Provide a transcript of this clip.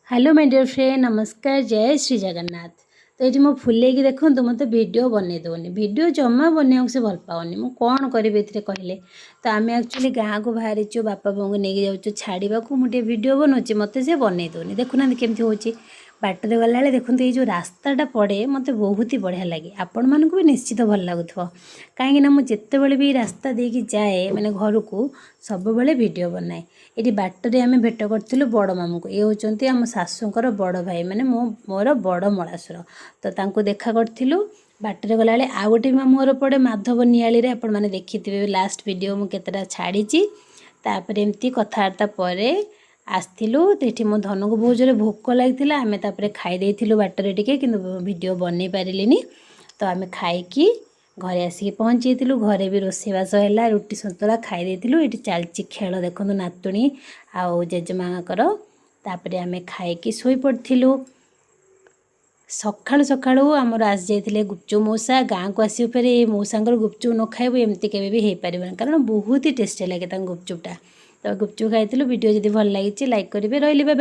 Hello my dear friend, नमस्कार, जय श्री जगन्नाथ। तो ये मो फुले की देखो मत वीडियो बनई दौनी, वीडियो जमा बनवा से भल पाऊनी, मु कौन करी कहले। तो आम एक्चुअली गाँव को बाहरी बापा बों को लेके जाऊँ छाड़ा को मुझे वीडियो बनाऊँ, मत से बनई दौनी। देखुना केमती हो बाटर गला देखते ये जो रास्ताटा पड़े मत बहुत ही बढ़िया लगे, आपण मानक भी निश्चित भल लगुथ। कहीं मुझे भी रास्ता देकी जाए मैंने घर को सब बेले वीडियो बनाए। ये बाटर आम भेट करूँ बड़ मामू को, ये होती आम शाशुर बड़ भाई मैंने मोर बड़ मलासुर। तो तांको देखा करूँ बाटर गला आ गोटे मामूर पड़े माधव नियाली रे, आपण मैंने देखिथे लास्ट वीडियो मुझे छाड़ी। तापर एमती कथबार्ता पर आसलु तो मो धन को बहुत जोर भोक लगी आम खाई बाटर टे कि वीडियो बनई पारे। तो आम खाई घरे आसिक पहुँची घरे भी रोषेबास है, रुटी सतुला खाई ये चलती खेल देखो नातुणी आउ जेजेमाकर। तापर आम खाई शोई पड़ू। सकाळु सकाळु आमर आसी जाइए गुपचुप मौसा, गाँव को आसी फेर मौसा गुपचुप न खाइबू एमती केवे भी हो पार, कारण बहुत ही टेस्टी लगे गुपचुपटा। तो गुपचुप खाई वीडियो जब भल लगी लाइक करेंगे, रही।